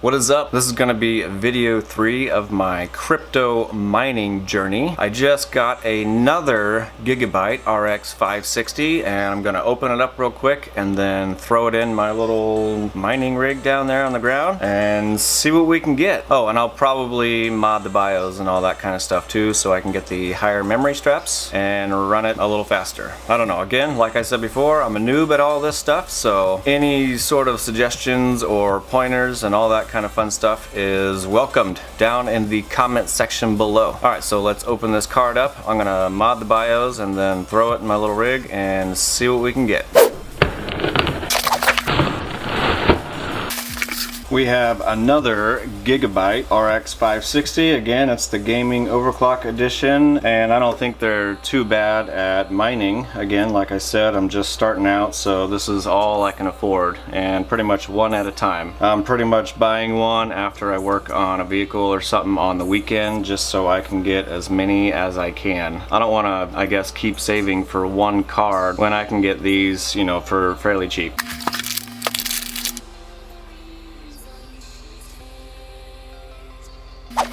What is up? This is going to be video 3 of my crypto mining journey. I just got another Gigabyte RX 560 and I'm going to open it up real quick and then throw it in my little mining rig down there on the ground and see what we can get. Oh, and I'll probably mod the BIOS and all that kind of stuff too so I can get the higher memory straps and run it a little faster. I don't know, again, like I said before, I'm a noob at all this stuff, so any sort of suggestions or pointers and all that kind of fun stuff is welcomed down in the comment section below. Alright, so let's open this card up. I'm gonna mod the BIOS and then throw it in my little rig and see what we can get. We have another Gigabyte RX 560. Again, it's the gaming overclock edition, and I don't think they're too bad at mining. Again, like I said, I'm just starting out, so this is all I can afford, and pretty much one at a time. I'm pretty much buying one after I work on a vehicle or something on the weekend, just so I can get as many as I can. I don't want to, I guess, keep saving for one card when I can get these, you know, for fairly cheap.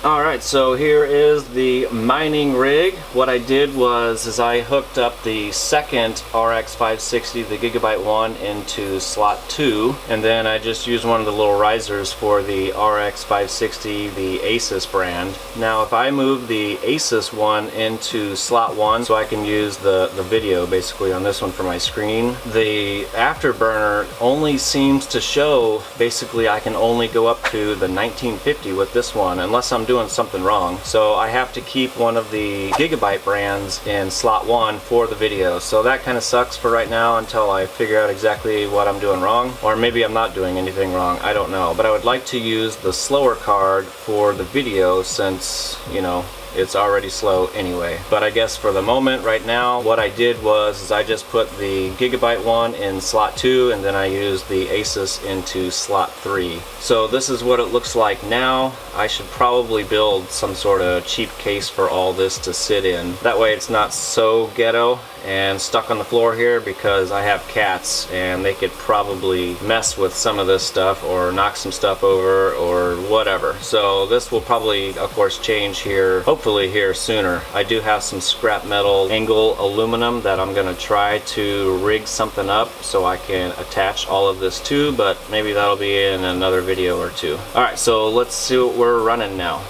Alright, so here is the mining rig. What I did was I hooked up the second RX 560, the Gigabyte one, into slot 2, and then I just used one of the little risers for the RX 560, the ASUS brand. Now if I move the ASUS one into slot 1 so I can use the video basically on this one for my screen, the afterburner only seems to show, basically I can only go up to the 1950 with this one unless I'm doing something wrong. So I have to keep one of the Gigabyte brands in slot 1 for the video. So that kind of sucks for right now until I figure out exactly what I'm doing wrong, or maybe I'm not doing anything wrong, I don't know. But I would like to use the slower card for the video since, you know, it's already slow anyway. But I guess for the moment right now, what I did was I just put the Gigabyte one in slot 2 and then I used the ASUS into slot 3. So this is what it looks like now. I should probably build some sort of cheap case for all this to sit in. That way it's not so ghetto and stuck on the floor here, because I have cats and they could probably mess with some of this stuff or knock some stuff over or whatever. So this will probably, of course, change here, hopefully here sooner. I do have some scrap metal angle aluminum that I'm gonna try to rig something up so I can attach all of this to, but maybe that'll be in another video or two. Alright, so let's see what we're running now.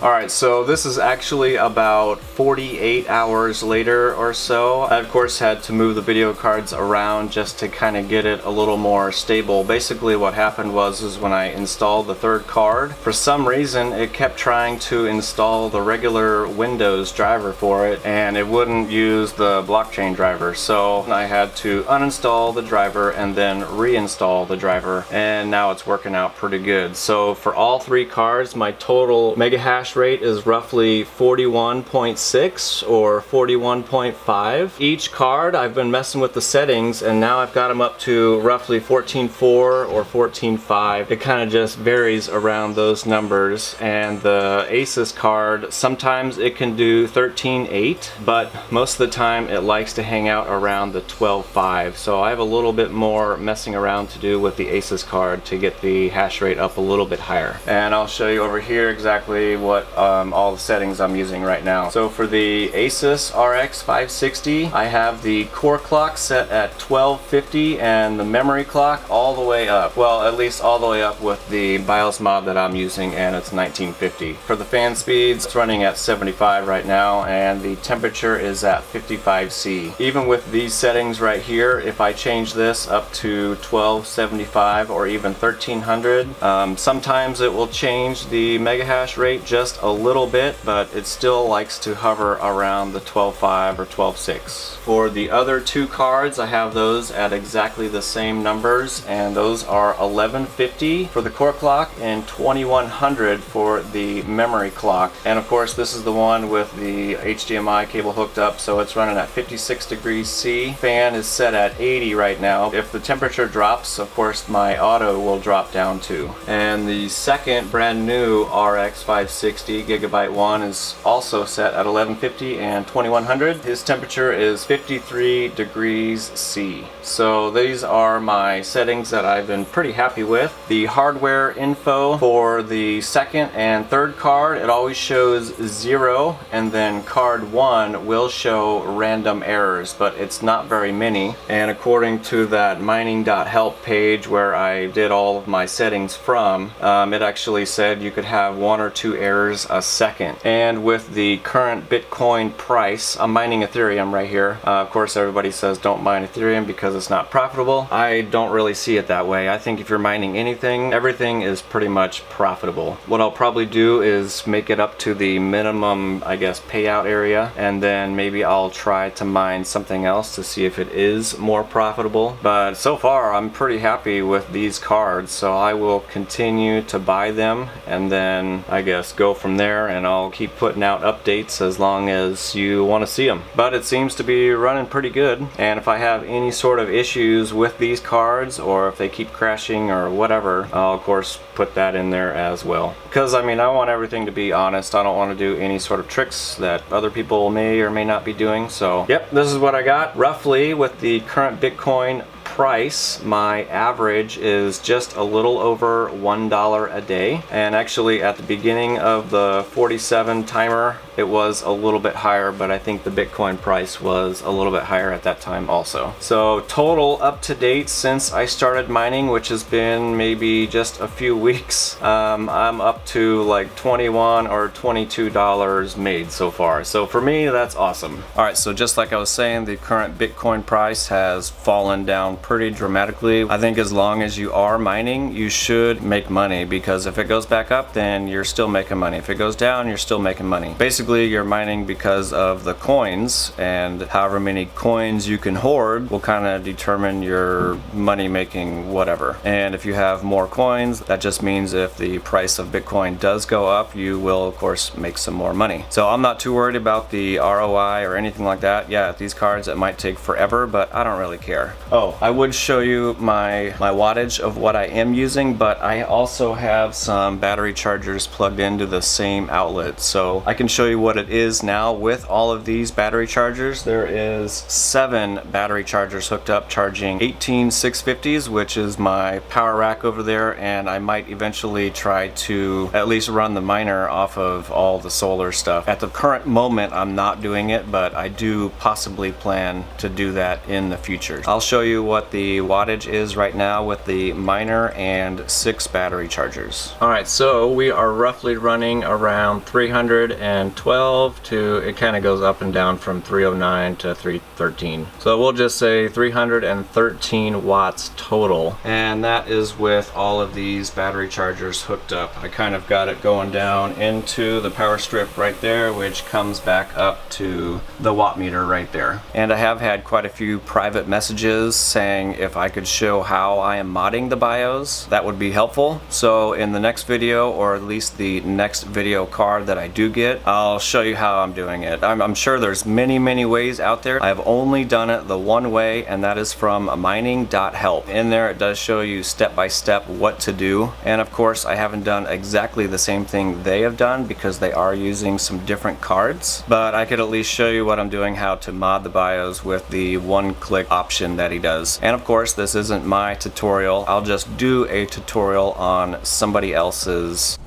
Alright, so this is actually about 48 hours later or so. I of course had to move the video cards around just to kind of get it a little more stable. Basically what happened was when I installed the third card, for some reason it kept trying to install the regular Windows driver for it and it wouldn't use the blockchain driver. So I had to uninstall the driver and then reinstall the driver, and now it's working out pretty good. So for all 3 cards, my total mega hash rate is roughly 41.6 or 41.5. Each card I've been messing with the settings and now I've got them up to roughly 14.4 or 14.5. It kind of just varies around those numbers, and the ASUS card, sometimes it can do 13.8, but most of the time it likes to hang out around the 12.5. So I have a little bit more messing around to do with the ASUS card to get the hash rate up a little bit higher. And I'll show you over here exactly what all the settings I'm using right now. So for the ASUS RX 560, I have the core clock set at 1250 and the memory clock all the way up. Well, at least all the way up with the BIOS mod that I'm using, and it's 1950. For the fan speeds, it's running at 75 right now, and the temperature is at 55°C. Even with these settings right here, if I change this up to 1275 or even 1300, sometimes it will change the mega hash rate just a little bit, but it still likes to hover around the 12.5 or 12.6. For the other 2 cards, I have those at exactly the same numbers, and those are 1150 for the core clock and 2100 for the memory clock. And of course this is the one with the HDMI cable hooked up, so it's running at 56°C. Fan is set at 80 right now. If the temperature drops, of course my auto will drop down too. And the second brand new RX 560 560 Gigabyte 1 is also set at 1150 and 2100. His temperature is 53 degrees C. So these are my settings that I've been pretty happy with. The hardware info for the second and third card, it always shows 0, and then card 1 will show random errors, but it's not very many. And according to that mining.help page where I did all of my settings from, it actually said you could have 1 or 2 errors a second. And with the current Bitcoin price, I'm mining Ethereum right here. Of course, everybody says don't mine Ethereum because it's not profitable. I don't really see it that way. I think if you're mining anything, everything is pretty much profitable. What I'll probably do is make it up to the minimum, I guess, payout area, and then maybe I'll try to mine something else to see if it is more profitable. But so far, I'm pretty happy with these cards, so I will continue to buy them and then I guess go from there, and I'll keep putting out updates as long as you want to see them. But it seems to be running pretty good, and if I have any sort of issues with these cards, or if they keep crashing or whatever, I'll of course put that in there as well. Because I mean, I want everything to be honest. I don't want to do any sort of tricks that other people may or may not be doing. So yep, this is what I got. Roughly with the current Bitcoin price, my average is just a little over $1 a day. And actually at the beginning of the 47 timer, it was a little bit higher, but I think the Bitcoin price was a little bit higher at that time also. So total up to date since I started mining, which has been maybe just a few weeks, I'm up to like $21 or $22 made so far. So for me, that's awesome. All right, so just like I was saying, the current Bitcoin price has fallen down pretty dramatically. I think as long as you are mining, you should make money, because if it goes back up, then you're still making money. If it goes down, you're still making money. Basically, you're mining because of the coins, and however many coins you can hoard will kind of determine your money making whatever. And if you have more coins, that just means if the price of Bitcoin does go up, you will of course make some more money. So I'm not too worried about the ROI or anything like that. Yeah, these cards, it might take forever, but I don't really care. Oh, I would show you my wattage of what I am using, but I also have some battery chargers plugged into the same outlet, so I can show you what it is now with all of these battery chargers. There is 7 battery chargers hooked up charging 18 650s, which is my power rack over there, and I might eventually try to at least run the miner off of all the solar stuff. At the current moment, I'm not doing it, but I do possibly plan to do that in the future. I'll show you what the wattage is right now with the miner and 6 battery chargers. Alright, so we are roughly running around 312 to, it kind of goes up and down from 309 to 313. So we'll just say 313 watts total. And that is with all of these battery chargers hooked up. I kind of got it going down into the power strip right there, which comes back up to the watt meter right there. And I have had quite a few private messages saying if I could show how I am modding the BIOS, that would be helpful. So in the next video, or at least the next video card that I do get, I'll show you how I'm doing it. I'm sure there's many ways out there. I've only done it the one way, and that is from mining.help. In there it does show you step by step what to do, and of course I haven't done exactly the same thing they have done because they are using some different cards, but I could at least show you what I'm doing, how to mod the BIOS with the one-click option that he does. And of course this isn't my tutorial. I'll just do a tutorial on somebody else's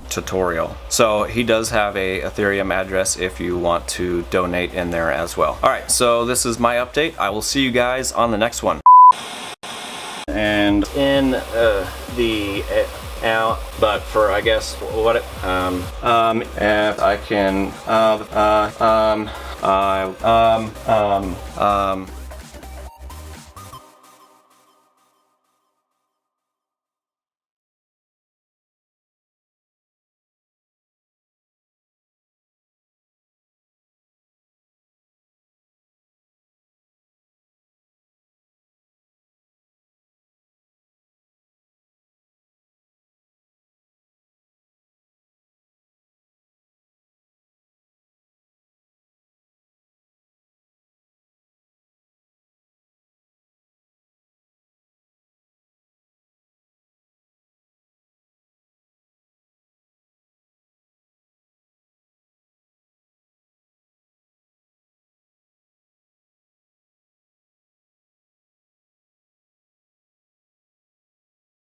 tutorial. So he does have a Ethereum address if you want to donate in there as well. Alright, so this is my update. I will see you guys on the next one. And in but for I guess what it, if I can